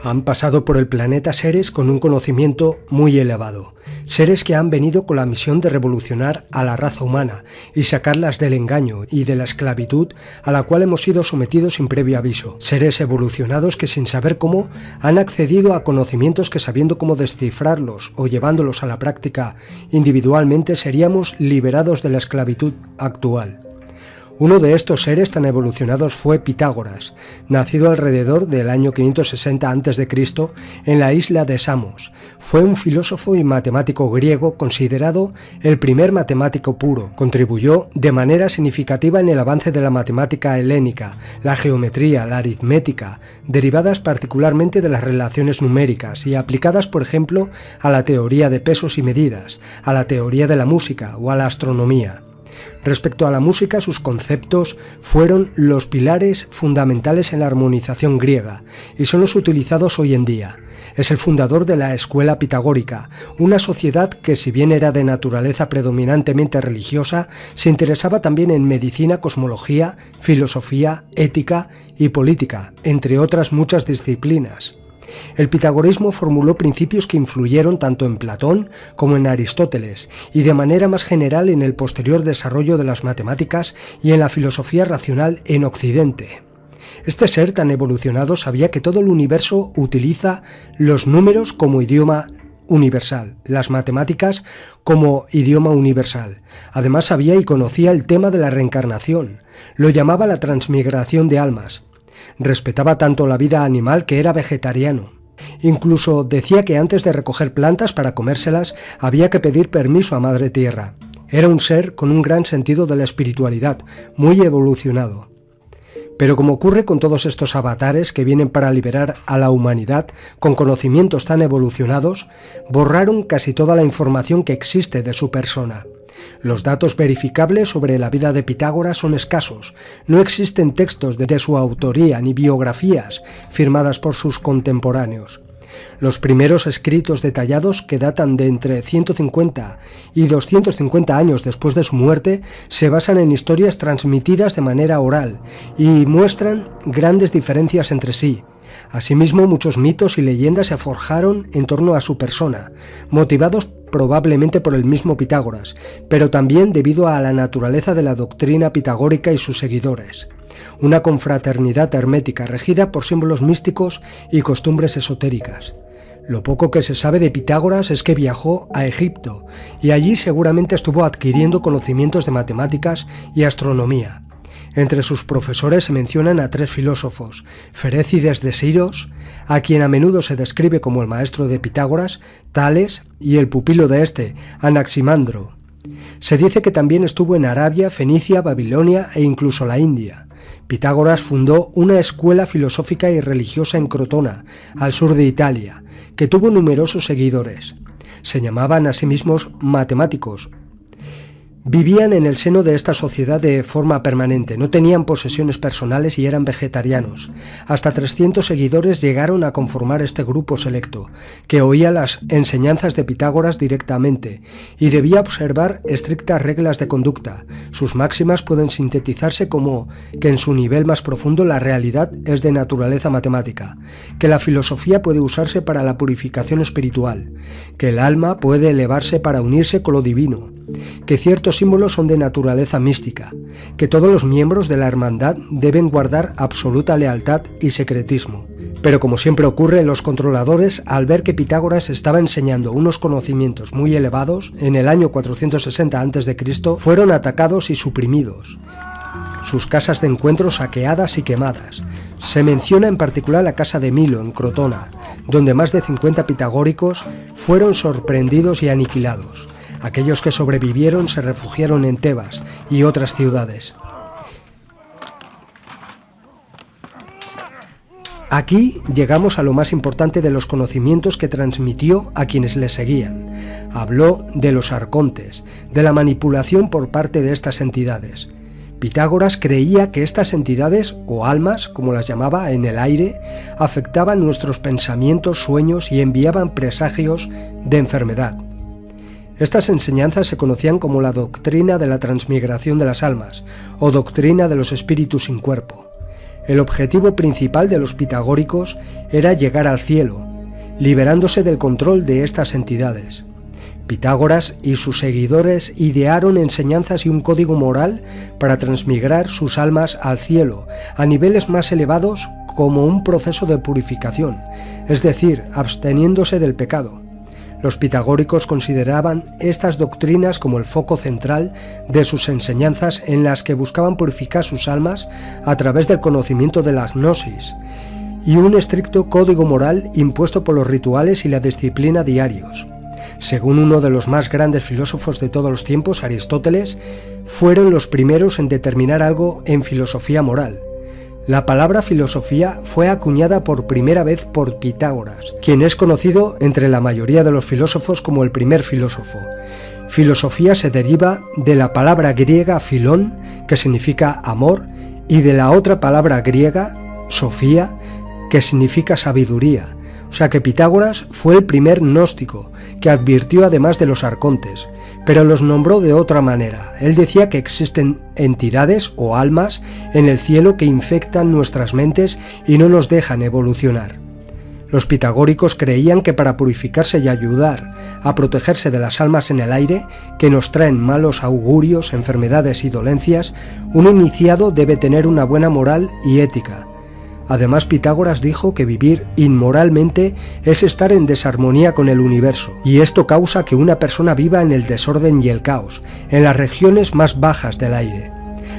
Han pasado por el planeta seres con un conocimiento muy elevado, seres que han venido con la misión de revolucionar a la raza humana y sacarlas del engaño y de la esclavitud a la cual hemos sido sometidos sin previo aviso, seres evolucionados que sin saber cómo han accedido a conocimientos que sabiendo cómo descifrarlos o llevándolos a la práctica individualmente seríamos liberados de la esclavitud actual. Uno de estos seres tan evolucionados fue Pitágoras, nacido alrededor del año 560 a.C. en la isla de Samos. Fue un filósofo y matemático griego considerado el primer matemático puro. Contribuyó de manera significativa en el avance de la matemática helénica, la geometría, la aritmética, derivadas particularmente de las relaciones numéricas y aplicadas, por ejemplo, a la teoría de pesos y medidas, a la teoría de la música o a la astronomía. Respecto a la música, sus conceptos fueron los pilares fundamentales en la armonización griega y son los utilizados hoy en día. Es el fundador de la escuela pitagórica, una sociedad que, si bien era de naturaleza predominantemente religiosa, se interesaba también en medicina, cosmología, filosofía, ética y política, entre otras muchas disciplinas. El pitagorismo formuló principios que influyeron tanto en Platón como en Aristóteles y de manera más general en el posterior desarrollo de las matemáticas y en la filosofía racional en Occidente. Este ser tan evolucionado sabía que todo el universo utiliza los números como idioma universal, las matemáticas como idioma universal. Además sabía y conocía el tema de la reencarnación, lo llamaba la transmigración de almas. Respetaba tanto la vida animal que era vegetariano. Incluso decía que antes de recoger plantas para comérselas había que pedir permiso a Madre Tierra. Era un ser con un gran sentido de la espiritualidad, muy evolucionado. Pero como ocurre con todos estos avatares que vienen para liberar a la humanidad con conocimientos tan evolucionados, borraron casi toda la información que existe de su persona. Los datos verificables sobre la vida de Pitágoras son escasos. No existen textos de su autoría ni biografías firmadas por sus contemporáneos. Los primeros escritos detallados, que datan de entre 150 y 250 años después de su muerte, se basan en historias transmitidas de manera oral y muestran grandes diferencias entre sí. Asimismo, muchos mitos y leyendas se forjaron en torno a su persona, motivados probablemente por el mismo Pitágoras, pero también debido a la naturaleza de la doctrina pitagórica y sus seguidores. Una confraternidad hermética regida por símbolos místicos y costumbres esotéricas. Lo poco que se sabe de Pitágoras es que viajó a Egipto y allí seguramente estuvo adquiriendo conocimientos de matemáticas y astronomía. Entre sus profesores se mencionan a tres filósofos: Ferécides de Siros, a quien a menudo se describe como el maestro de Pitágoras, Tales, y el pupilo de este, Anaximandro. Se dice que también estuvo en Arabia, Fenicia, Babilonia e incluso la India. Pitágoras fundó una escuela filosófica y religiosa en Crotona, al sur de Italia, que tuvo numerosos seguidores. Se llamaban a sí mismos matemáticos. Vivían en el seno de esta sociedad de forma permanente, no tenían posesiones personales y eran vegetarianos. Hasta 300 seguidores llegaron a conformar este grupo selecto, que oía las enseñanzas de Pitágoras directamente y debía observar estrictas reglas de conducta. Sus máximas pueden sintetizarse como que en su nivel más profundo la realidad es de naturaleza matemática, que la filosofía puede usarse para la purificación espiritual, que el alma puede elevarse para unirse con lo divino, que ciertos símbolos son de naturaleza mística, que todos los miembros de la hermandad deben guardar absoluta lealtad y secretismo. Pero como siempre ocurre, los controladores, al ver que Pitágoras estaba enseñando unos conocimientos muy elevados, en el año 460 a.C., fueron atacados y suprimidos. Sus casas de encuentro saqueadas y quemadas. Se menciona en particular la casa de Milo, en Crotona, donde más de 50 pitagóricos fueron sorprendidos y aniquilados. Aquellos que sobrevivieron se refugiaron en Tebas y otras ciudades. Aquí llegamos a lo más importante de los conocimientos que transmitió a quienes le seguían. Habló de los arcontes, de la manipulación por parte de estas entidades. Pitágoras creía que estas entidades, o almas, como las llamaba, en el aire, afectaban nuestros pensamientos, sueños y enviaban presagios de enfermedad. Estas enseñanzas se conocían como la doctrina de la transmigración de las almas, o doctrina de los espíritus sin cuerpo. El objetivo principal de los pitagóricos era llegar al cielo, liberándose del control de estas entidades. Pitágoras y sus seguidores idearon enseñanzas y un código moral para transmigrar sus almas al cielo, a niveles más elevados, como un proceso de purificación, es decir, absteniéndose del pecado. Los pitagóricos consideraban estas doctrinas como el foco central de sus enseñanzas, en las que buscaban purificar sus almas a través del conocimiento de la gnosis y un estricto código moral impuesto por los rituales y la disciplina diarios. Según uno de los más grandes filósofos de todos los tiempos, Aristóteles, fueron los primeros en determinar algo en filosofía moral. La palabra filosofía fue acuñada por primera vez por Pitágoras, quien es conocido entre la mayoría de los filósofos como el primer filósofo. Filosofía se deriva de la palabra griega filón, que significa amor, y de la otra palabra griega, sofía, que significa sabiduría. O sea que Pitágoras fue el primer gnóstico, que advirtió además de los arcontes, pero los nombró de otra manera. Él decía que existen entidades o almas en el cielo que infectan nuestras mentes y no nos dejan evolucionar. Los pitagóricos creían que para purificarse y ayudar a protegerse de las almas en el aire, que nos traen malos augurios, enfermedades y dolencias, un iniciado debe tener una buena moral y ética. Además, Pitágoras dijo que vivir inmoralmente es estar en desarmonía con el universo, y esto causa que una persona viva en el desorden y el caos, en las regiones más bajas del aire.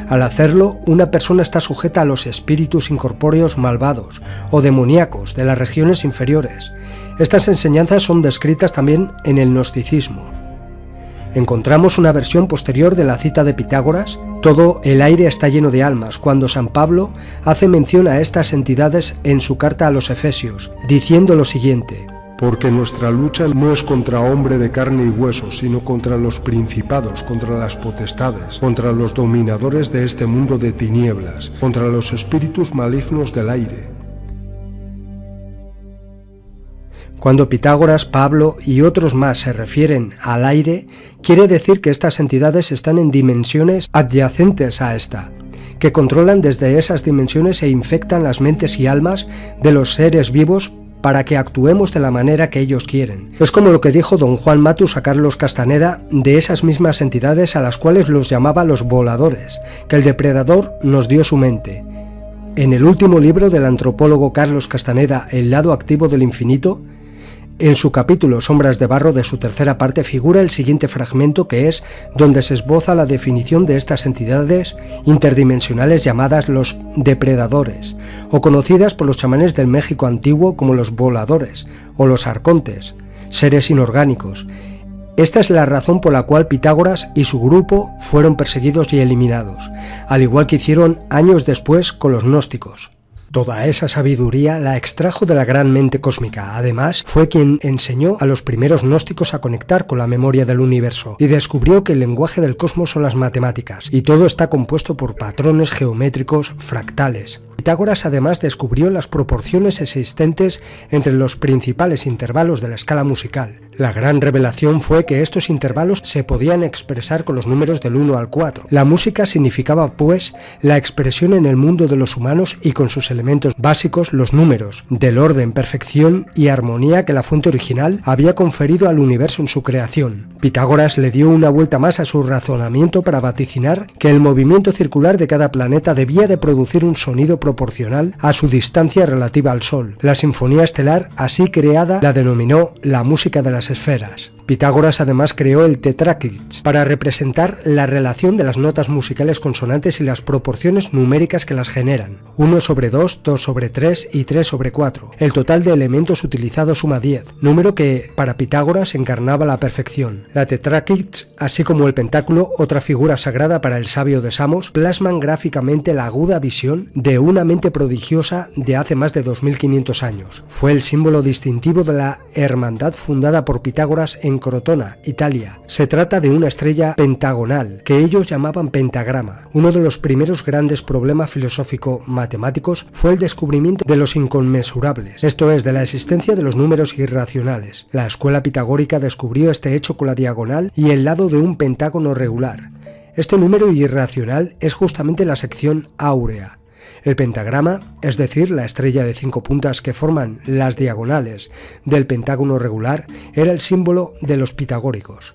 Al hacerlo, una persona está sujeta a los espíritus incorpóreos malvados o demoníacos de las regiones inferiores. Estas enseñanzas son descritas también en el gnosticismo. Encontramos una versión posterior de la cita de Pitágoras: todo el aire está lleno de almas, cuando San Pablo hace mención a estas entidades en su carta a los Efesios, diciendo lo siguiente: porque nuestra lucha no es contra hombre de carne y hueso, sino contra los principados, contra las potestades, contra los dominadores de este mundo de tinieblas, contra los espíritus malignos del aire. Cuando Pitágoras, Pablo y otros más se refieren al aire, quiere decir que estas entidades están en dimensiones adyacentes a esta, que controlan desde esas dimensiones e infectan las mentes y almas de los seres vivos para que actuemos de la manera que ellos quieren. Es como lo que dijo don Juan Matus a Carlos Castaneda de esas mismas entidades, a las cuales los llamaba los voladores, que el depredador nos dio su mente. En el último libro del antropólogo Carlos Castaneda, El lado activo del infinito, en su capítulo Sombras de barro, de su tercera parte, figura el siguiente fragmento, que es donde se esboza la definición de estas entidades interdimensionales llamadas los depredadores, o conocidas por los chamanes del México antiguo como los voladores o los arcontes, seres inorgánicos. Esta es la razón por la cual Pitágoras y su grupo fueron perseguidos y eliminados, al igual que hicieron años después con los gnósticos. Toda esa sabiduría la extrajo de la gran mente cósmica. Además, fue quien enseñó a los primeros gnósticos a conectar con la memoria del universo y descubrió que el lenguaje del cosmos son las matemáticas, y todo está compuesto por patrones geométricos fractales. Pitágoras además descubrió las proporciones existentes entre los principales intervalos de la escala musical. La gran revelación fue que estos intervalos se podían expresar con los números del 1 al 4. La música significaba, pues, la expresión en el mundo de los humanos, y con sus elementos básicos, los números, del orden, perfección y armonía que la fuente original había conferido al universo en su creación. Pitágoras le dio una vuelta más a su razonamiento para vaticinar que el movimiento circular de cada planeta debía de producir un sonido proporcional a su distancia relativa al Sol. La sinfonía estelar así creada la denominó la música de las esferas. Pitágoras además creó el tetráquix para representar la relación de las notas musicales consonantes y las proporciones numéricas que las generan: 1/2, 2/3 y 3/4. El total de elementos utilizados suma 10, número que para Pitágoras encarnaba la perfección. La tetráquix, así como el pentáculo, otra figura sagrada para el sabio de Samos, plasman gráficamente la aguda visión de una mente prodigiosa de hace más de 2500 años. Fue el símbolo distintivo de la hermandad fundada por Pitágoras en Crotona, Italia. Se trata de una estrella pentagonal, que ellos llamaban pentagrama. Uno de los primeros grandes problemas filosófico-matemáticos fue el descubrimiento de los inconmensurables, esto es, de la existencia de los números irracionales. La escuela pitagórica descubrió este hecho con la diagonal y el lado de un pentágono regular. Este número irracional es justamente la sección áurea. El pentagrama, es decir, la estrella de 5 puntas que forman las diagonales del pentágono regular, era el símbolo de los pitagóricos.